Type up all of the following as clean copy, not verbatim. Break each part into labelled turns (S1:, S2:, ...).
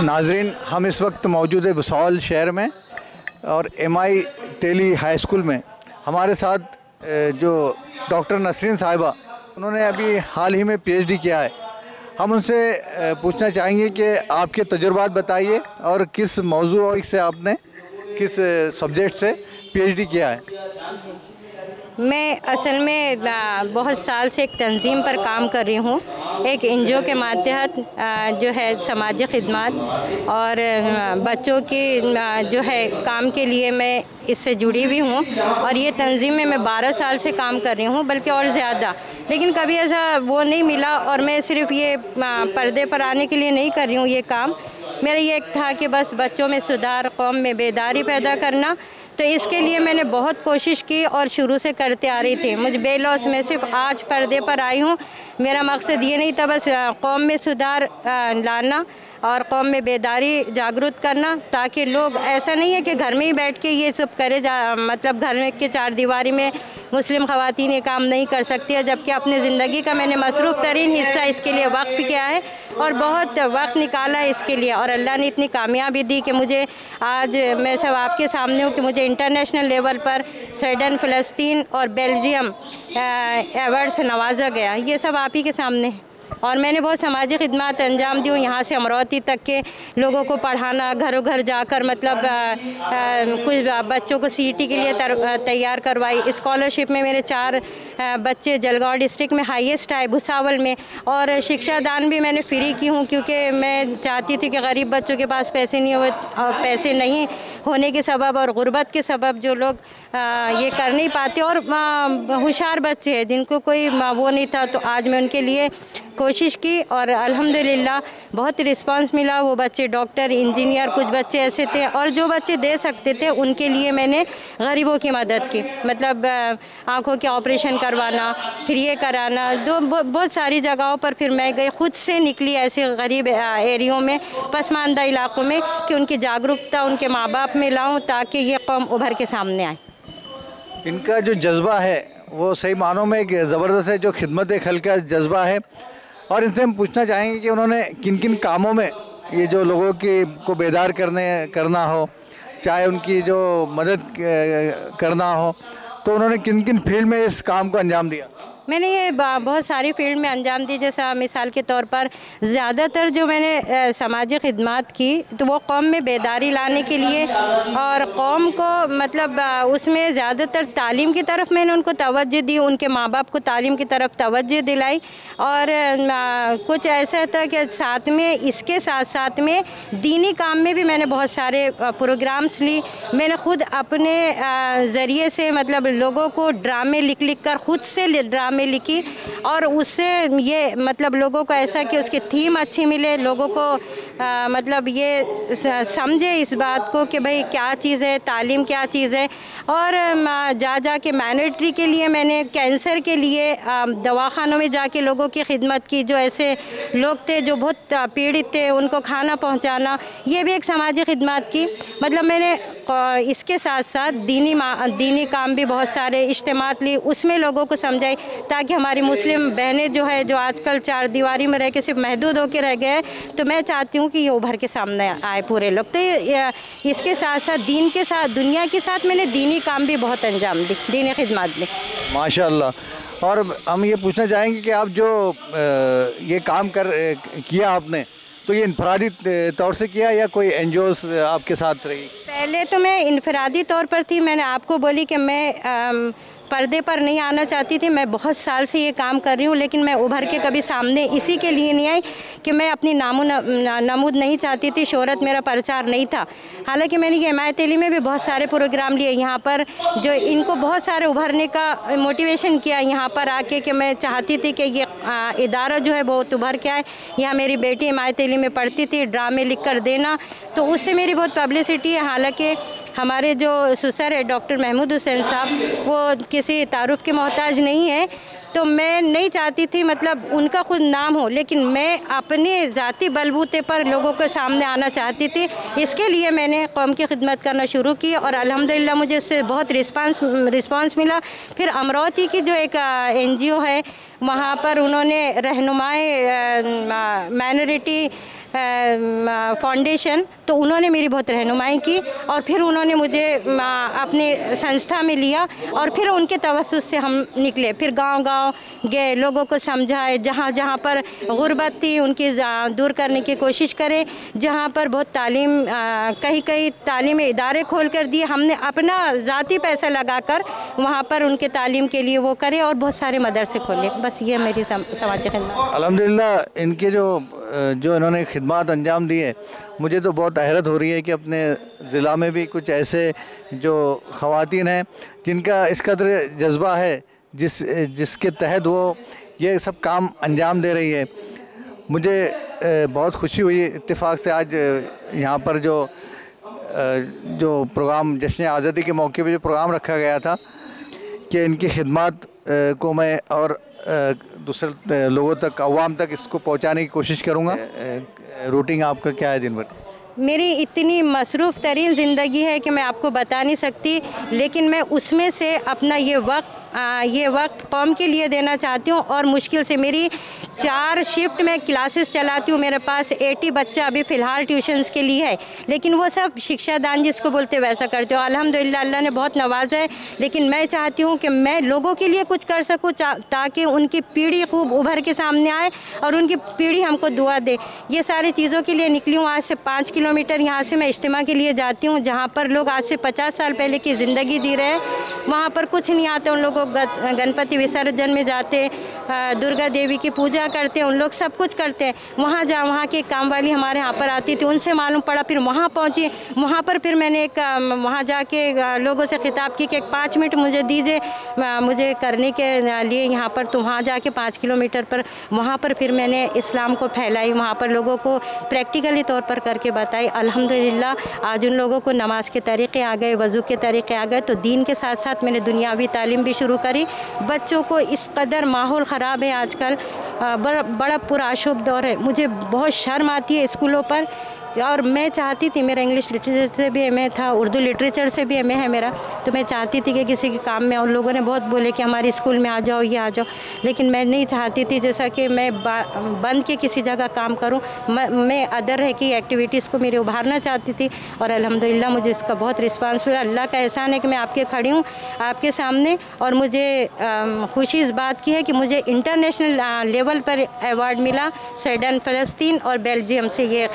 S1: नाजरीन, हम इस वक्त मौजूद है भुसावल शहर में और MI टेली हाई स्कूल में। हमारे साथ जो डॉक्टर नसरीन साहिबा, उन्होंने अभी हाल ही में PhD किया है। हम उनसे पूछना चाहेंगे कि आपके तजुर्बात बताइए और किस मौजू से आपने किस सब्जेक्ट से PhD किया है।
S2: मैं असल में बहुत साल से एक तंजीम पर काम कर रही हूँ, एक NGO के मातहत जो है समाजी खिदमत और बच्चों की जो है काम के लिए मैं इससे जुड़ी हुई हूँ। और ये तंजीम में मैं 12 साल से काम कर रही हूँ, बल्कि और ज़्यादा। लेकिन कभी ऐसा वो नहीं मिला और मैं सिर्फ ये पर्दे पर आने के लिए नहीं कर रही हूँ ये काम। मेरा ये था कि बस बच्चों में सुधार, कौम में बेदारी पैदा करना। तो इसके लिए मैंने बहुत कोशिश की और शुरू से करते आ रही थी। मुझे बेलौस में सिर्फ आज पर्दे पर आई हूँ। मेरा मकसद ये नहीं था बस कौम में सुधार लाना और कौम में बेदारी जागरूक करना, ताकि लोग, ऐसा नहीं है कि घर में ही बैठ के ये सब करे मतलब घर में के चार दीवारी में मुस्लिम ख़वातीन ये काम नहीं कर सकती है, जबकि अपनी ज़िंदगी का मैंने मसरूफ़ तरीन हिस्सा इसके लिए वक्फ़ किया है और बहुत वक्त निकाला है इसके लिए। और अल्लाह ने इतनी कामयाबी दी कि मुझे आज मैं सब आपके सामने हूँ कि मुझे इंटरनेशनल लेवल पर स्वीडन, फ़लस्तीन और बेल्जियम अवार्ड से नवाजा गया। ये सब आप ही के सामने है। और मैंने बहुत समाजी खिदमत अंजाम दी हूँ, यहाँ से अमरावती तक के लोगों को पढ़ाना, घरों घर जाकर मतलब कुछ बच्चों को CET के लिए तैयार करवाई। स्कॉलरशिप में मेरे 4 बच्चे जलगांव डिस्ट्रिक्ट में हाईएस्ट आए, भुसावल में। और शिक्षा दान भी मैंने फ्री की हूँ, क्योंकि मैं चाहती थी कि गरीब बच्चों के पास पैसे नहीं होने के सबब और गुर्बत के सबब जो लोग ये कर नहीं पाते और होशियार बच्चे हैं जिनको कोई वो नहीं था, तो आज मैं उनके लिए कोशिश की और अल्हम्दुलिल्लाह बहुत रिस्पांस मिला। वो बच्चे डॉक्टर, इंजीनियर, कुछ बच्चे ऐसे थे और जो बच्चे दे सकते थे उनके लिए मैंने गरीबों की मदद की। मतलब आँखों के ऑपरेशन करवाना, फिर ये कराना, बहुत सारी जगहों पर फिर मैं गई, खुद से निकली ऐसे गरीब एरियो में, पसमानदा इलाक़ों में, कि उनकी जागरूकता उनके माँ बाप में लाऊं ताकि ये कौम उभर के सामने आए।
S1: इनका जो जज्बा है वो सही मानों में एक ज़बरदस्त है, जो खिदमत खल्क़ का जज्बा है। और इनसे हम पूछना चाहेंगे कि उन्होंने किन किन कामों में ये जो लोगों को बेदार करना हो, चाहे उनकी जो मदद करना हो, तो उन्होंने किन किन फील्ड में इस काम को अंजाम दिया।
S2: मैंने ये बहुत सारी फील्ड में अंजाम दी। जैसा मिसाल के तौर पर ज़्यादातर जो मैंने समाजी खिदमत की तो वो कौम में बेदारी लाने के लिए और कौम को मतलब उसमें ज़्यादातर तालीम की तरफ मैंने उनको तवज्जो दी, उनके माँ बाप को तालीम की तरफ तवज्जो दिलाई। और कुछ ऐसा था कि साथ में इसके साथ साथ में दीनी काम में भी मैंने बहुत सारे प्रोग्राम्स ली। मैंने खुद अपने ज़रिए से मतलब लोगों को ड्रामे लिख कर खुद से ड्रामे में लिखी और उससे ये मतलब लोगों को ऐसा कि उसकी थीम अच्छी मिले, लोगों को मतलब ये समझे इस बात को कि भाई क्या चीज़ है, तालीम क्या चीज़ है। और जा के मैनेटरी के लिए मैंने कैंसर के लिए दवाखानों में जाके लोगों की खिदमत की, जो ऐसे लोग थे जो बहुत पीड़ित थे उनको खाना पहुंचाना, ये भी एक समाजी खिदमत की। मतलब मैंने इसके साथ साथ दीनी काम भी बहुत सारे इज्तिमात ली, उसमें लोगों को समझाई ताकि हमारी मुस्लिम बहनें जो है जो आजकल चार दीवारी में रह के सिर्फ महदूद होकर रह गए, तो मैं चाहती हूँ कि ये उभर के सामने आए पूरे लोग। तो इसके साथ साथ दीन के साथ दुनिया के साथ मैंने दीनी काम भी बहुत अंजाम दी, दीनी खिदमत दी।
S1: माशाअल्लाह। और हम ये पूछना चाहेंगे कि आप जो ये काम किया आपने, तो ये इनफरादी तौर से किया या कोई NGOs आपके साथ रही?
S2: पहले तो मैं इनफरादी तौर पर थी। मैंने आपको बोली कि मैं पर्दे पर नहीं आना चाहती थी। मैं बहुत साल से ये काम कर रही हूँ, लेकिन मैं उभर के कभी सामने इसी के लिए नहीं आई कि मैं अपनी नमूद नहीं चाहती थी, शोहरत मेरा प्रचार नहीं था। हालांकि मैंने ये MI टेली में भी बहुत सारे प्रोग्राम लिए यहाँ पर, जो इनको बहुत सारे उभरने का मोटिवेशन किया यहाँ पर आके, कि मैं चाहती थी कि ये इदारा जो है बहुत उभर के आए। यहाँ मेरी बेटी MI टेली में पढ़ती थी, ड्रामे लिख कर देना, तो उससे मेरी बहुत पब्लिसिटी है। हालांकि हमारे जो ससुर है डॉक्टर महमूद हुसैन साहब, वो किसी तारुफ के मोहताज नहीं है, तो मैं नहीं चाहती थी मतलब उनका खुद नाम हो, लेकिन मैं अपने ज़ाती बलबूते पर लोगों के सामने आना चाहती थी। इसके लिए मैंने कौम की खिदमत करना शुरू की और अल्हम्दुलिल्लाह मुझे इससे बहुत रिस्पांस मिला। फिर अमरावती की जो एक NGO है, वहाँ पर उन्होंने रहनुमाई माइनॉरिटी फाउंडेशन, तो उन्होंने मेरी बहुत रहनुमाई की और फिर उन्होंने मुझे अपने संस्था में लिया और फिर उनके तवस्सुस से हम निकले। फिर गांव-गांव गए, लोगों को समझाए, जहाँ जहाँ पर गुर्बत थी उनकी दूर करने की कोशिश करें, जहाँ पर बहुत तालीम कहीं तालीमी इदारे खोल कर दिए, हमने अपना ज़ाती पैसा लगाकर वहाँ पर उनके तालीम के लिए वो करे और बहुत सारे मदरसे खोले। बस ये मेरी समाजी खिदमत।
S1: अल्हम्दुलिल्लाह इनके जो इन्होंने खिदमत अंजाम दी है, मुझे तो बहुत हैरत हो रही है कि अपने ज़िला में भी कुछ ऐसे जो ख़वातीन हैं जिनका इस कदर जज्बा है जिसके तहत वो ये सब काम अंजाम दे रही है। मुझे बहुत खुशी हुई इत्तेफाक से आज यहाँ पर जो प्रोग्राम जश्न आज़ादी के मौके पे जो प्रोग्राम रखा गया था कि इनकी खिदमत को मैं और दूसरे लोगों तक, अवाम तक इसको पहुँचाने की कोशिश करूँगा। रूटीन आपका क्या है दिन भर?
S2: मेरी इतनी मसरूफ़ तरीन ज़िंदगी है कि मैं आपको बता नहीं सकती, लेकिन मैं उसमें से अपना ये वक्त कौम के लिए देना चाहती हूँ। और मुश्किल से मेरी 4 शिफ्ट में क्लासेस चलाती हूँ। मेरे पास 80 बच्चा अभी फ़िलहाल ट्यूशन्स के लिए है, लेकिन वो सब शिक्षा दान जिसको बोलते वैसा करते हो। अल्हम्दुलिल्लाह अल्लाह ने बहुत नवाजा है, लेकिन मैं चाहती हूँ कि मैं लोगों के लिए कुछ कर सकूँ ताकि उनकी पीढ़ी खूब उभर के सामने आए और उनकी पीढ़ी हमको दुआ दे। ये सारी चीज़ों के लिए निकली हूँ। आज से 5 किलोमीटर यहाँ से मैं इज्तिमा के लिए जाती हूँ, जहाँ पर लोग आज से 50 साल पहले की ज़िंदगी जी रहे हैं। वहाँ पर कुछ नहीं आता, उन लोगों गणपति विसर्जन में जाते, दुर्गा देवी की पूजा करते, उन लोग सब कुछ करते हैं। वहाँ के काम वाली हमारे यहाँ पर आती थी, उनसे मालूम पड़ा, फिर वहाँ पहुँची। वहाँ पर फिर मैंने वहाँ जाके लोगों से खिताब की कि 5 मिनट मुझे दीजिए, मुझे करने के लिए यहाँ पर। तो वहाँ जाके 5 किलोमीटर पर वहाँ पर फिर मैंने इस्लाम को फैलाई, वहाँ पर लोगों को प्रैक्टिकली तौर पर करके बताई। अल्हम्दुलिल्लाह आज उन लोगों को नमाज के तरीक़े आ गए, वज़ू के तरीक़े आ गए, तो दीन के साथ साथ मैंने दुनियावी तालीम भी शुरू करी। बच्चों को इस कदर माहौल ख़राब है आजकल, बड़ा पुरअशुभ दौर है। मुझे बहुत शर्म आती है स्कूलों पर, और मैं चाहती थी, मेरा इंग्लिश लिटरेचर से भी एमए था, उर्दू लिटरेचर से भी एमए है मेरा, तो मैं चाहती थी कि किसी के काम में, उन लोगों ने बहुत बोले कि हमारे स्कूल में आ जाओ, ये आ जाओ, लेकिन मैं नहीं चाहती थी जैसा कि मैं बंद के किसी जगह काम करूं। मैं अदर है कि एक्टिविटीज़ को मेरे उभारना चाहती थी, और अल्हम्दुलिल्लाह मुझे इसका बहुत रिस्पांस मिला। अल्लाह का एहसान है कि मैं आपके खड़ी हूँ आपके सामने, और मुझे खुशी इस बात की है कि मुझे इंटरनेशनल लेवल पर अवार्ड मिला। स्वीडन, फ़लस्तीन और बेल्जियम से ये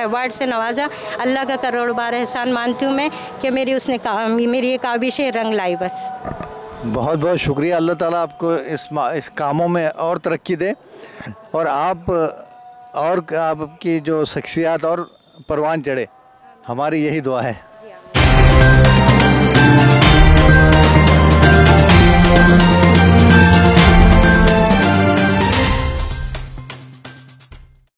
S2: अवार्ड से नवाजा। अल्लाह का करोड़ बार एहसान मानती हूँ मैं कि मेरी ये काबिशें रंग लाई। बस
S1: बहुत बहुत शुक्रिया। अल्लाह ताला आपको इस कामों में और तरक्की दे, और आपकी जो शख्सियत और परवान चढ़े, हमारी यही दुआ है।